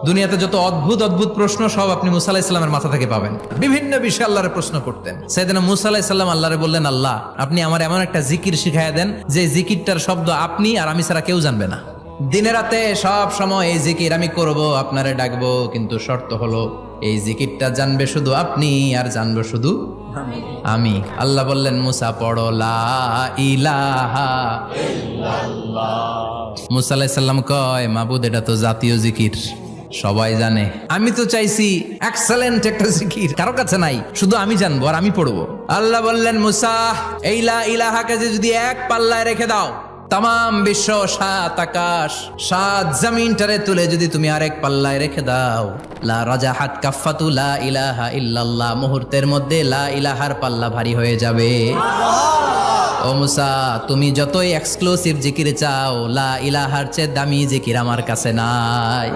দুনিয়াতে যত অদ্ভুত অদ্ভুত প্রশ্ন সব আপনি মুসা আলাইহিস সালামের মাথা থেকে পাবেন। বিভিন্ন বিষয়ে আল্লাহরে প্রশ্ন করতেন। সাইয়েদনা মুসা আলাইহিস সালাম আল্লাহরে বললেন, আল্লাহ আপনি আমার এমন একটা জিকির শিখাইয়া দেন যে জিকিরটার শব্দ আপনি আর আমি ছাড়া কেউ জানবে না। দিনে রাতে সব সময় এই জিকির আমি করব, আপনারে ডাকবো, কিন্তু শর্ত হলো এই জিকিরটা জানবে শুধু আপনি আর জানবো শুধু আমি। আল্লাহ বললেন, মুসা পড়ো লা ইলাহা ইল্লাল্লাহ। মুসা আলাইহিস সালাম কয়, মাবুদ এটা তো জাতীয় জিকির, সবাই জানে। আমি তো চাইছি এক্সেলেন্ট একটা জিকির, কারো কাছে নাই, শুধু আমি জানবো আর আমি পড়বো। আল্লাহ বললেন, মুসা এই লা ইলাহাকে যদি এক পাল্লায় রেখে দাও, তাম বিশ্ব, 7 আকাশ 7 জমিনটারে তুলে যদি তুমি আরেক পাল্লায় রেখে দাও, লা রাজাহাত কাফাতু লা ইলাহা ইল্লাল্লাহ, মুহূর্তের মধ্যে লা ইলাহার পাল্লা ভারী হয়ে যাবে। ও মুসা, তুমি যতই এক্সক্লুসিভ জিকির চাও, লা ইলাহার চেয়ে দামি জিকির আমার কাছে নাই।